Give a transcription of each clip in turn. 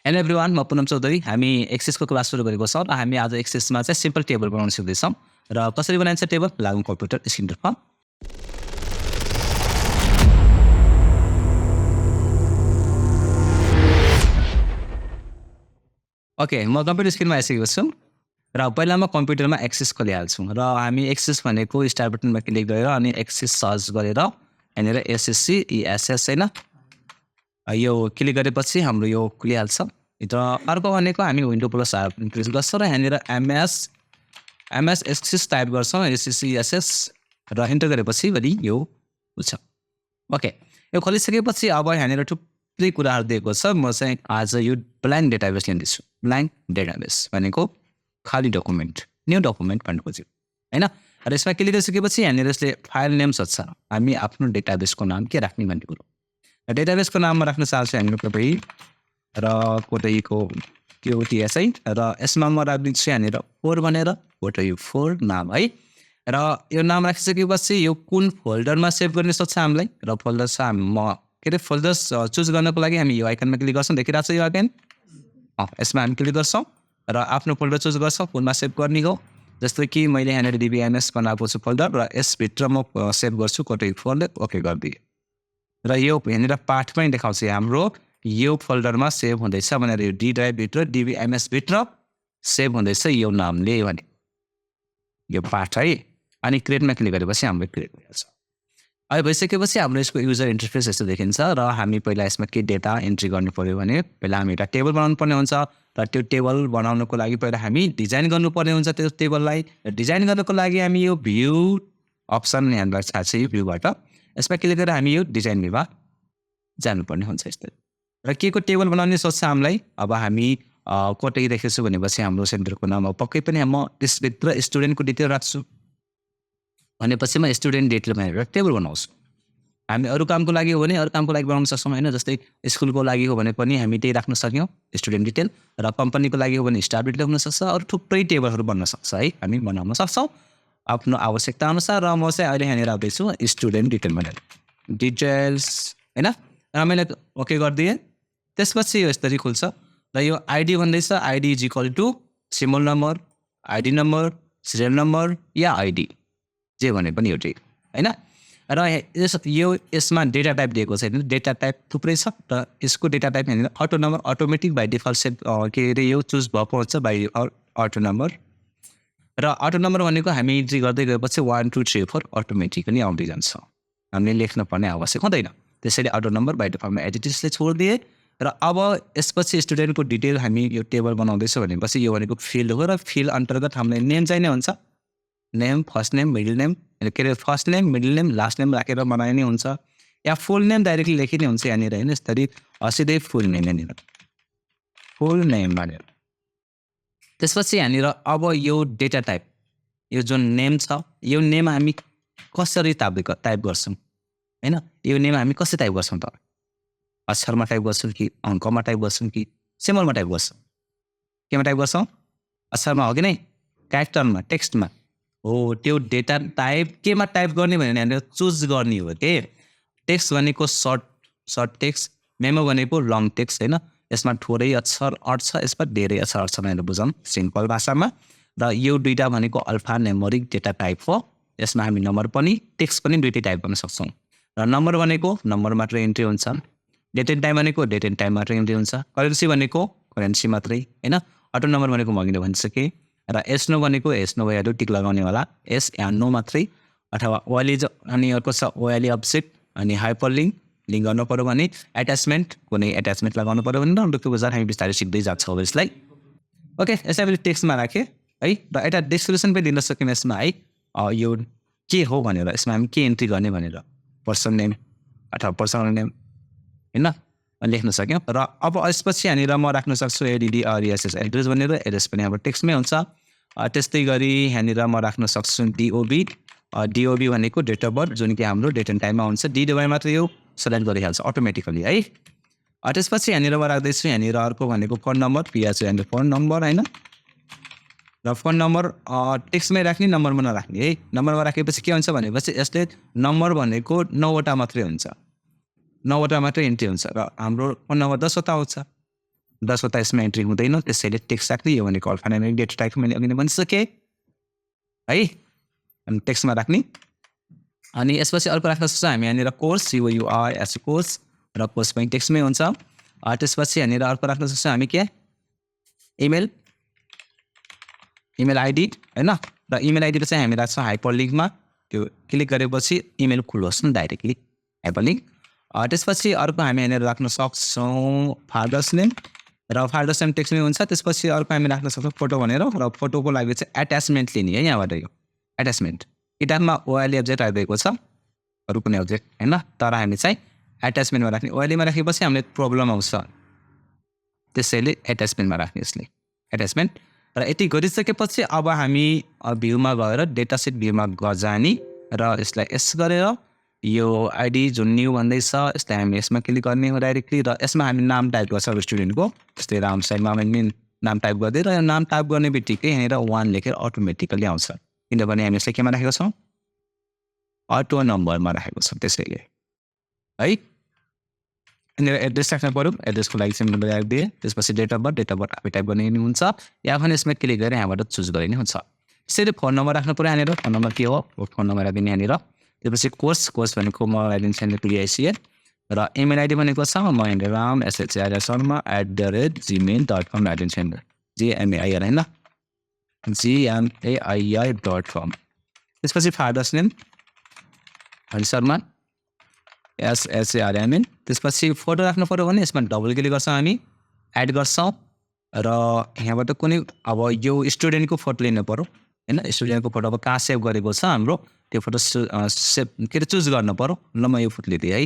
Hello everyone, म पुनम चौधरी। हामी एक्सेसको class सुरु गरेको छौँ र हामी आज एक्सेसमा चाहिँ सिम्पल टेबल बनाउन सिक्दैछौँ। र कसरी बनाइन्छ टेबल, लागौँ कम्प्युटर स्क्रिनतर्फ। ओके, म कम्प्युटर स्क्रिनमा आइसकेको छु र पहिला म कम्प्युटरमा एक्सेस खोलिहाल्छु र हामी एक्सेस भनेको स्टार बटनमा क्लिक गरेर अनि एक्सेस सर्च गरेर यहाँनिर एसएससी इएसएस होइन यो क्लिक गरेपछि हाम्रो यो खुलिहाल्छ। र अर्को भनेको हामी विन्डो प्लस प्रेस गर्छौँ र यहाँनिर एमएस एक्सेस टाइप गर्छौँ एसएससिएसएस र इन्टर गरेपछि भरि यो हुन्छ। ओके, यो खोलिसकेपछि अब यहाँनिर थुप्रै कुराहरू दिएको छ। म चाहिँ आज यो ब्ल्याङ्क डेटाबेस लिँदैछु। ब्ल्याङ्क डेटाबेस भनेको खाली डकुमेन्ट, न्यू डकुमेन्ट भन्नु खोज्यो होइन। र यसमा क्लिक गरिसकेपछि यहाँनिर यसले फाइल नेम सोध्छ, हामी आफ्नो डेटाबेसको नाम के राख्ने भन्ने कुरो। डेटाबेसको नाममा राख्न चाहन्छु हामी कोटाही र कोटाहीको QOTS है। र यसमा म राखिदिन्छु यहाँनिर 4 भनेर कोटाही 4 नाम है। र यो नाम राखिसकेपछि यो कुन फोल्डरमा सेभ गर्ने सोध्छ हामीलाई। र फोल्डर छ म के अरे फोल्डर्स चुज गर्नको लागि हामी यो आइकनमा क्लिक गर्छौँ। देखिरहेको छ यो आइकन, यसमा हामी क्लिक गर्छौँ र आफ्नो फोल्डर चुज गर्छौँ कुनमा सेभ गर्ने हो। जस्तो कि मैले यहाँनिर DBMS बनाएको छु फोल्डर र यसभित्र म सेभ गर्छु कोटाही 4ले ओके गरिदिएँ। र यो यहाँनिर पाठ पनि देखाउँछ हाम्रो यो फोल्डरमा सेभ हुँदैछ भनेर, यो डी ड्राइभभित्र DBMS भित्र सेभ हुँदैछ यो नामले भने यो पाठ है। अनि क्रिएटमा क्लिक गरेपछि हाम्रो क्रिएट भइहाल्छ। अब भइसकेपछि हाम्रो यसको युजर इन्टरफेस यस्तो देखिन्छ र हामी पहिला यसमा के डेटा इन्ट्री गर्नु पर्यो भने पहिला हामी एउटा टेबल बनाउनु पर्ने हुन्छ। र त्यो टेबल बनाउनको लागि पहिला हामी डिजाइन गर्नुपर्ने हुन्छ त्यो टेबललाई। डिजाइन गर्नको लागि हामी यो भ्यू अप्सन यहाँबाट छ यो भ्यूबाट यसमा क्लिक गरेर हामी यो डिजाइन भ्यूमा जानुपर्ने हुन्छ यस्तै। र के को टेबल बनाउने सोच्छ हामीलाई। अब हामी कोटाही देखेछु भनेपछि हाम्रो सेन्टरको नाम अब पक्कै पनि म त्यसभित्र स्टुडेन्टको डिटेल राख्छु भनेपछि म स्टुडेन्ट डिटेल भनेर टेबल बनाउँछु। हामी अरू कामको लागि हो भने अरू कामको लागि बनाउन सक्छौँ होइन। जस्तै स्कुलको लागि हो भने पनि हामी त्यही राख्न सक्यौँ स्टुडेन्ट डिटेल। र कम्पनीको लागि हो भने स्टाफ डिटेल हुनसक्छ, अरू थुप्रै टेबलहरू बन्न सक्छ है, हामी बनाउन सक्छौँ आफ्नो आवश्यकता अनुसार। र म चाहिँ अहिले यहाँनिर आउँदैछु स्टुडेन्ट डिटेल भनेर डिटेल्स होइन। र मैले ओके गरिदिएँ। त्यसपछि यो यसरी खुल्छ र यो आइडी भन्दैछ ID is equal to symbol number, ID number, serial number या आइडी जे भने पनि एउटै होइन। र यसमा डेटा टाइप दिएको छैन, डेटा टाइप थुप्रै छ र यसको डेटा टाइप यहाँनिर auto number automatic by default save के अरे यो चुज भएको हुन्छ बाई अटो नम्बर। र अटो नम्बर भनेको हामी इन्ट्री गर्दै गएपछि 1 2 3 4 अटोमेटिकली आउँदै जान्छ, हामीले लेख्न पर्ने आवश्यक हुँदैन। त्यसैले अटो नम्बर बाई डिफल्टमा एडिटिभ्सले छोडिदिए। र अब यसपछि स्टुडेन्टको डिटेल हामी यो टेबल बनाउँदैछौँ भनेपछि यो भनेको फिल्ड हो र फिल्ड अन्तर्गत हामीलाई नेम चाहिने हुन्छ। Name, first name, middle name के अरे first name middle name last name राखेर बनाइने हुन्छ या फुल नेम डाइरेक्टली लेखिने हुन्छ यहाँनिर होइन। यसरी सिधै फुल नेम यहाँनिर फुल नेम भनेर। त्यसपछि यहाँनिर अब यो डेटा टाइप यो जुन नेम छ यो नेम हामी कसरी टाइप गर्छौँ होइन। यो नेम हामी कसरी टाइप गर्छौँ त, अक्षरमा टाइप गर्छौँ कि अङ्कमा टाइप गर्छौँ कि सिम्बलमा टाइप गर्छौँ, केमा टाइप गर्छौँ, अक्षरमा हो कि नै, क्यारेक्टरमा, टेक्स्टमा हो। त्यो डेटा टाइप केमा टाइप गर्ने भने यहाँनिर चुज गर्ने हो के। टेक्स्ट भनेको सर्ट टेक्स्ट, मेमो भनेको लङ टेक्स्ट होइन। यसमा थोरै अक्षर अर्थ छ, यसमा धेरै अक्षर अर्थ छ भनेर बुझौँ सिम्पल भाषामा। र यो दुईवटा भनेको अल्फा न्युमेरिक डेटा टाइप हो। यसमा हामी नम्बर पनि टेक्स्ट पनि दुइटै टाइप गर्न सक्छौँ। र नम्बर भनेको नम्बर मात्र इन्ट्री हुन्छ, डेट एन्ड टाइम भनेको डेट एन्ड टाइम मात्र इन्ट्री हुन्छ, करेन्सी भनेको करेन्सी मात्रै होइन। अटो नम्बर भनेको म अघि भनिसकेँ। र एस नो भनेको एस नो भइहाल्यो टिक लगाउनेवाला एस या नो मात्रै। अथवा ओएलई अनि अर्को छ ओएलई अब्जेक्ट अनि हाइपर लिङ्क गर्नु पऱ्यो भने एट्याचमेन्ट, कुनै एट्याचमेन्ट लगाउनु पऱ्यो भने डुक्टु बजार हामी बिस्तारै सिक्दै जान्छौँ यसलाई। ओके, यसलाई मैले टेक्स्टमा राखेँ है। र एउटा डिस्क्रिप्सन पनि दिन सक्यौँ यसमा है, यो के हो भनेर, यसमा हामी के इन्ट्री गर्ने भनेर पर्सन नेम अथवा पर्सनल नेम होइन लेख्न सक्यौँ। र अब यसपछि यहाँनिर म राख्न सक्छु ADDRESS एड्रेस भनेर, एड्रेस पनि अब टेक्स्टमै हुन्छ। त्यस्तै गरी यहाँनिर म राख्न सक्छु DOB भनेको डेट अफ बर्थ जुन कि हाम्रो डेट एन्ड टाइममा हुन्छ। DDY मात्र यो सेलेक्ट गरिहाल्छ अटोमेटिकली है। त्यसपछि यहाँनिर म राख्दैछु यहाँनिर अर्को भनेको फोन नम्बर पिएच यहाँनिर फोन नम्बर होइन। र फोन नम्बर टेक्स्टमै राख्ने, नम्बरमा नराख्ने है। नम्बरमा राखेपछि के हुन्छ भनेपछि यसले नम्बर भनेको 9वटा मात्रै हुन्छ, 9वटा मात्रै इन्ट्री हुन्छ र हाम्रो फोन नम्बर 10वटा आउँछ। 10वटा यसमा एन्ट्री हुँदैन त्यसैले टेक्स्ट राख्ने यो भनेको अल्फान्यूमेरिक डेटा टाइप मैले अघि नै भनिसकेँ है अनि टेक्स्टमा राख्ने अनि यसपछि अर्को राख्न सक्छौँ हामी यहाँनिर कोर्स युआर एस कोर्स र कोर्स पनि टेक्स्टमै हुन्छ त्यसपछि यहाँनिर अर्को राख्न सक्छौँ हामी के इमेल आइडी हैन र इमेल आइडी चाहिँ हामी राख्छौँ हाइपरलिङ्कमा त्यो क्लिक गरेपछि इमेल खुलोस् न डाइरेक्टली हाइपरलिङ्क त्यसपछि अर्को हामी यहाँनिर राख्न सक्छौँ फादर्स नेम र फादर्स नेम टेक्स्टमै हुन्छ त्यसपछि अर्को हामी राख्न सक्छौँ फोटो भनेर र फोटोको लागि चाहिँ एट्याचमेन्ट लिने है यहाँबाट यो एट्याचमेन्ट किताबमा ओएलई अब्जेक्ट आइरहेको छ अरू कुनै अब्जेक्ट हैन तर हामी चाहिँ एट्याचमेन्टमा राख्ने ओएलईमा राखेपछि हामीले प्रब्लम आउँछ त्यसैले एट्याचमेन्टमा राख्ने यसले एट्याचमेन्ट र यति गरिसकेपछि अब हामी भ्यूमा गएर डेटासेट भ्यूमा जाने र यसलाई यस गरेर यो आइडी जुन न्यू भन्दैछ यसलाई हामी यसमा क्लिक गर्ने हो डाइरेक्टली र यसमा हामी नाम टाइप गर्छौँ स्टुडेन्टको जस्तै राम शर्मा हामी नाम टाइप गर्दै र यो नाम टाइप गर्ने बित्तिकै यहाँनिर 1 लेखेर अटोमेटिकली आउँछ किनभने हामी यसलाई केमा राखेको छौँ अटो नम्बरमा राखेको छौँ त्यसैले है यहाँनिर एड्रेस राख्नु पऱ्यो एड्रेसको लागि चाहिँ मैले राखिदिएँ त्यसपछि डेट अफ बर्थ आफै टाइप गर्ने हुन्छ या भने यसमा क्लिक गरेर यहाँबाट चुज गर्ने हुन्छ त्यसरी फोन नम्बर राख्नु पऱ्यो यहाँनिर फोन नम्बर के हो फोन नम्बर राखिदिने यहाँनिर त्यसपछि कोर्स भनेको म राखिदिन्छु यहाँनिर पिआइसिएल र इमेल आइडी भनेको छ म यहाँनिर राम shrsharma@gmail.com राखिदिन्छु यहाँनिर GMAIR होइन GMAIR.com त्यसपछि father's name Hari Sharma SHARMN त्यसपछि फोटो राख्नु पऱ्यो भने यसमा डबल क्लिक गर्छौँ हामी एड गर्छौँ र यहाँबाट कुनै अब यो स्टुडेन्टको फोटो लिनु पऱ्यो हैन स्टुडेन्टको फोटो अब कहाँ सेभ गरेको छ हाम्रो त्यो फोटो सेभ के अरे चुज गर्नु पऱ्यो ल म यो फोटो लिदिएँ है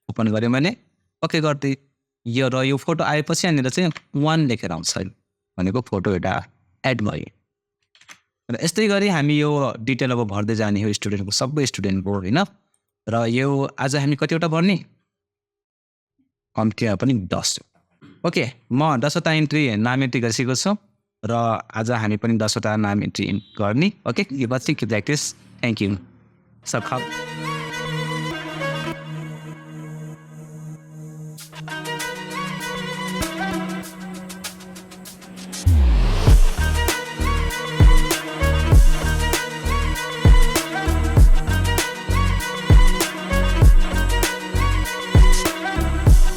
ओपन गरेँ भने ओके गरिदिएँ यो र यो फोटो आएपछि यहाँनिर चाहिँ 1 लेखेर आउँछ भनेको फोटो एउटा एड भयो र यस्तै गरी हामी यो डिटेल अब भर्दै जाने हो स्टुडेन्टको सबै स्टुडेन्टको होइन र यो आज हामी कतिवटा भर्ने कम्तीमा पनि 10 ओके म 10वटा इन्ट्री नाम इन्ट्री गरिसकेको छु र आज हामी पनि 10वटा नाम इन्ट्री गर्ने ओके यो पछि कि प्र्याक्टिस थ्याङ्क यू सब